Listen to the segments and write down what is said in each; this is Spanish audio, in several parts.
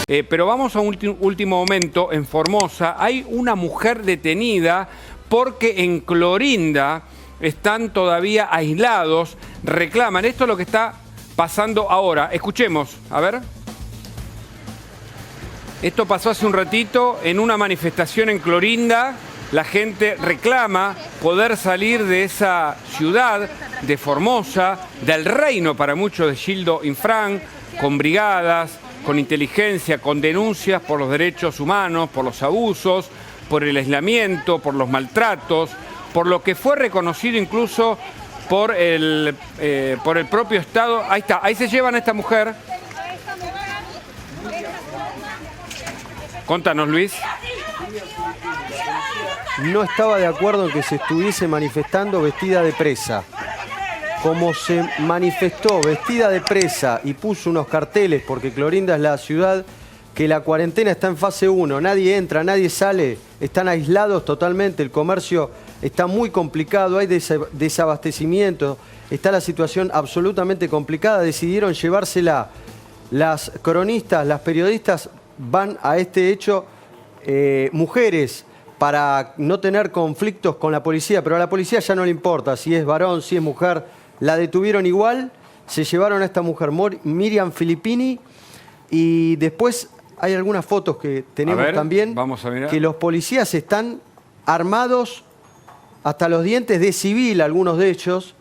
Pero vamos a un último momento. En Formosa hay una mujer detenida porque en Clorinda están todavía aislados, reclaman. Esto es lo que está pasando ahora. Escuchemos, a ver. Esto pasó hace un ratito en una manifestación en Clorinda. La gente reclama poder salir de esa ciudad, de Formosa, del reino para muchos de Gildo Infran, con brigadas, con inteligencia, con denuncias por los derechos humanos, por los abusos, por el aislamiento, por los maltratos, por lo que fue reconocido incluso por el propio Estado. Ahí está, ahí se llevan a esta mujer. Contanos, Luis. No estaba de acuerdo en que se estuviese manifestando vestida de presa. Como se manifestó vestida de presa y puso unos carteles, porque Clorinda es la ciudad que la cuarentena está en fase 1, nadie entra, nadie sale, están aislados totalmente, el comercio está muy complicado, hay desabastecimiento, está la situación absolutamente complicada, decidieron llevársela. Las cronistas, las periodistas van a este hecho, mujeres, para no tener conflictos con la policía, pero a la policía ya no le importa si es varón, si es mujer, la detuvieron igual, se llevaron a esta mujer, Miriam Filippini, y después hay algunas fotos que tenemos también, vamos a mirar. Que los policías están armados hasta los dientes de civil, algunos de ellos,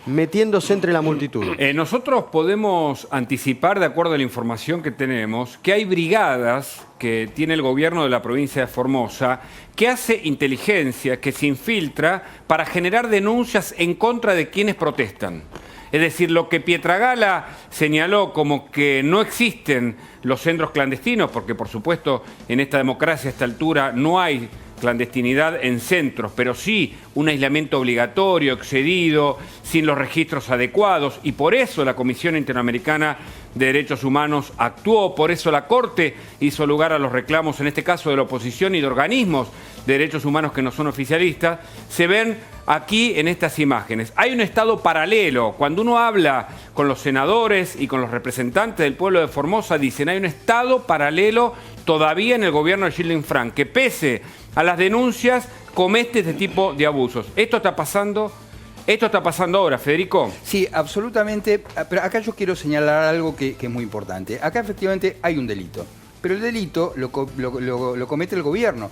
metiéndose entre la multitud. Nosotros podemos anticipar, de acuerdo a la información que tenemos, que hay brigadas que tiene el gobierno de la provincia de Formosa, que hace inteligencia, que se infiltra para generar denuncias en contra de quienes protestan. Es decir, lo que Pietragala señaló como que no existen los centros clandestinos, porque por supuesto en esta democracia a esta altura no hay clandestinidad en centros, pero sí un aislamiento obligatorio, excedido, sin los registros adecuados, y por eso la Comisión Interamericana de Derechos Humanos actuó, por eso la Corte hizo lugar a los reclamos, en este caso de la oposición y de organismos de derechos humanos que no son oficialistas. Se ven aquí en estas imágenes. Hay un Estado paralelo. Cuando uno habla con los senadores y con los representantes del pueblo de Formosa, dicen hay un Estado paralelo todavía en el gobierno de Gildo Infran, que pese a las denuncias comete este tipo de abusos. Esto está pasando ahora, Federico. Sí, absolutamente. Pero acá yo quiero señalar algo que es muy importante. Acá efectivamente hay un delito. Pero el delito lo comete el gobierno.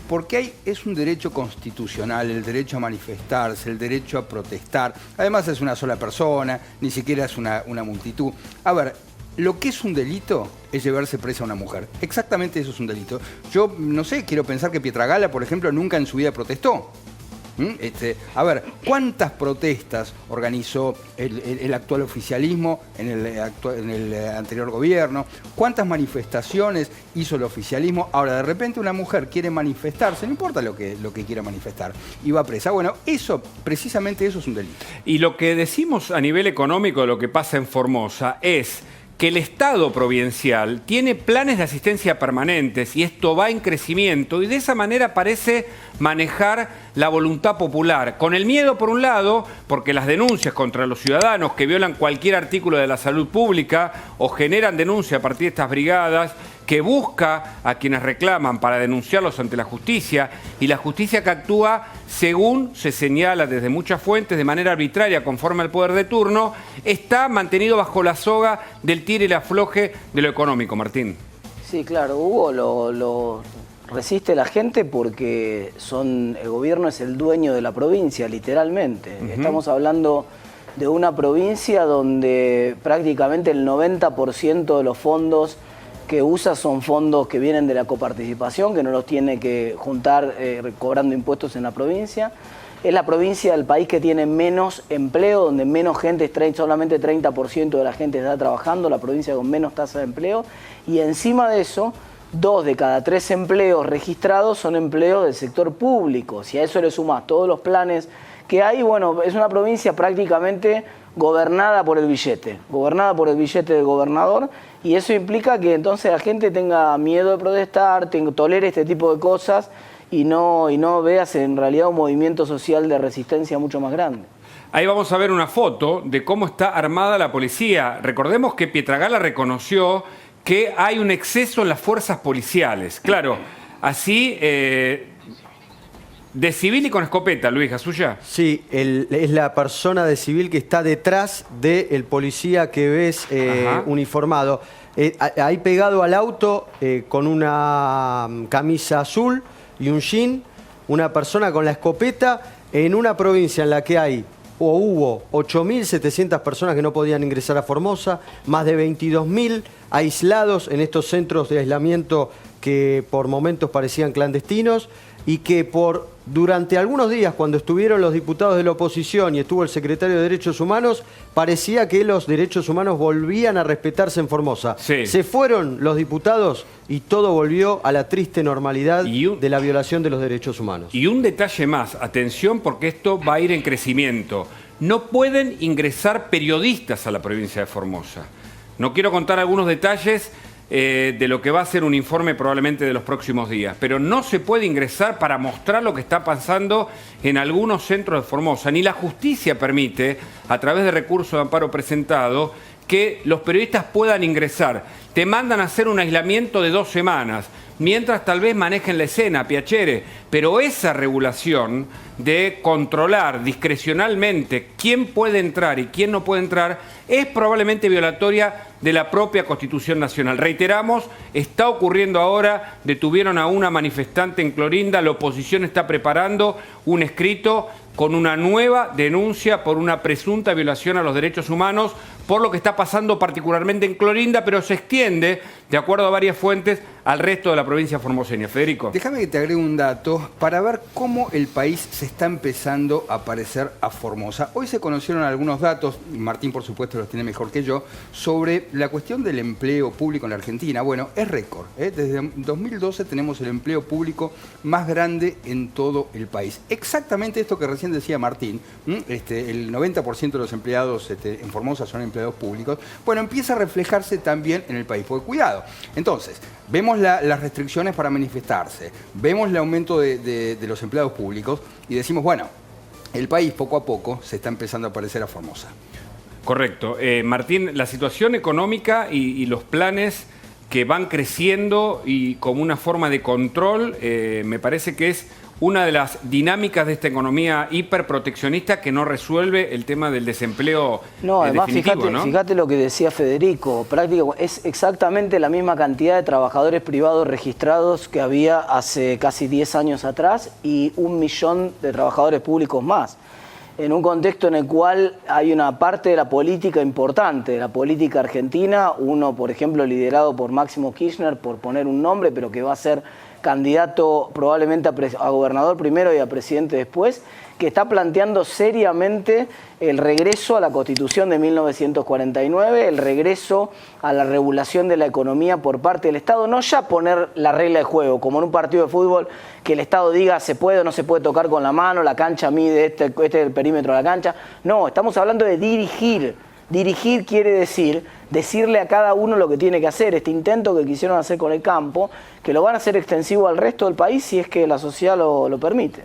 Porque es un derecho constitucional, el derecho a manifestarse, el derecho a protestar. Además es una sola persona, ni siquiera es una multitud. A ver, lo que es un delito es llevarse presa a una mujer. Exactamente eso es un delito. Yo, no sé, quiero pensar que Pietragala, por ejemplo, nunca en su vida protestó. A ver, ¿cuántas protestas organizó el actual oficialismo en el anterior gobierno? ¿Cuántas manifestaciones hizo el oficialismo? Ahora, de repente una mujer quiere manifestarse, no importa lo que quiera manifestar, y va presa. Bueno, precisamente eso es un delito. Y lo que decimos a nivel económico de lo que pasa en Formosa es que el Estado provincial tiene planes de asistencia permanentes y esto va en crecimiento y de esa manera parece manejar la voluntad popular. Con el miedo por un lado, porque las denuncias contra los ciudadanos que violan cualquier artículo de la salud pública o generan denuncia a partir de estas brigadas que busca a quienes reclaman para denunciarlos ante la justicia y la justicia que actúa según se señala desde muchas fuentes de manera arbitraria conforme al poder de turno, está mantenido bajo la soga del tire y el afloje de lo económico, Martín. Sí, claro, Hugo, lo resiste la gente porque el gobierno es el dueño de la provincia, literalmente. Estamos hablando de una provincia donde prácticamente el 90% de los fondos que usa son fondos que vienen de la coparticipación, que no los tiene que juntar cobrando impuestos en la provincia. Es la provincia del país que tiene menos empleo, donde menos gente, solamente 30% de la gente está trabajando, la provincia con menos tasa de empleo. Y encima de eso, 2 de cada 3 empleos registrados son empleos del sector público. Si a eso le sumas todos los planes que hay, bueno, es una provincia prácticamente gobernada por el billete del gobernador, y eso implica que entonces la gente tenga miedo de protestar, tolere este tipo de cosas y no veas en realidad un movimiento social de resistencia mucho más grande. Ahí vamos a ver una foto de cómo está armada la policía. Recordemos que Pietragala reconoció que hay un exceso en las fuerzas policiales. Claro, así, de civil y con escopeta, Luis Gasulla. Sí, es la persona de civil que está detrás del policía que ves uniformado. Ahí pegado al auto, con una camisa azul y un jean, una persona con la escopeta, en una provincia en la que hay o hubo 8.700 personas que no podían ingresar a Formosa, más de 22.000 aislados en estos centros de aislamiento que por momentos parecían clandestinos, y que durante algunos días, cuando estuvieron los diputados de la oposición y estuvo el secretario de Derechos Humanos, parecía que los derechos humanos volvían a respetarse en Formosa. Sí. Se fueron los diputados y todo volvió a la triste normalidad de la violación de los derechos humanos. Y un detalle más, atención, porque esto va a ir en crecimiento. No pueden ingresar periodistas a la provincia de Formosa. No quiero contar algunos detalles de lo que va a ser un informe probablemente de los próximos días, pero no se puede ingresar para mostrar lo que está pasando en algunos centros de Formosa. Ni la justicia permite, a través de recurso de amparo presentado, que los periodistas puedan ingresar. Te mandan a hacer un aislamiento de 2 semanas, mientras tal vez manejen la escena, Piacere, pero esa regulación de controlar discrecionalmente quién puede entrar y quién no puede entrar es probablemente violatoria de la propia Constitución Nacional. Reiteramos, está ocurriendo ahora, detuvieron a una manifestante en Clorinda, la oposición está preparando un escrito con una nueva denuncia por una presunta violación a los derechos humanos, por lo que está pasando particularmente en Clorinda, pero se extiende, de acuerdo a varias fuentes, al resto de la provincia formoseña. Federico. Déjame que te agregue un dato para ver cómo el país se está empezando a parecer a Formosa. Hoy se conocieron algunos datos, y Martín por supuesto los tiene mejor que yo, sobre la cuestión del empleo público en la Argentina. Bueno, es récord. Desde 2012 tenemos el empleo público más grande en todo el país. Exactamente esto que recién decía Martín, el 90% de los empleados en Formosa son empleados públicos. Bueno, empieza a reflejarse también en el país, porque cuidado. Entonces, vemos las restricciones para manifestarse, vemos el aumento de los empleados públicos y decimos, bueno, el país poco a poco se está empezando a parecer a Formosa. Correcto. Martín, la situación económica y los planes que van creciendo y como una forma de control, me parece que es una de las dinámicas de esta economía hiperproteccionista que no resuelve el tema del desempleo. No, además definitivo, fíjate lo que decía Federico, prácticamente es exactamente la misma cantidad de trabajadores privados registrados que había hace casi 10 años atrás y 1 millón de trabajadores públicos más. En un contexto en el cual hay una parte de la política importante, de la política argentina, uno, por ejemplo, liderado por Máximo Kirchner, por poner un nombre, pero que va a ser candidato probablemente a gobernador primero y a presidente después, que está planteando seriamente el regreso a la Constitución de 1949, el regreso a la regulación de la economía por parte del Estado, no ya poner la regla de juego, como en un partido de fútbol, que el Estado diga se puede o no se puede tocar con la mano, la cancha mide este es el perímetro de la cancha. No, estamos hablando de dirigir. Dirigir quiere decir decirle a cada uno lo que tiene que hacer. Este intento que quisieron hacer con el campo, que lo van a hacer extensivo al resto del país si es que la sociedad lo permite.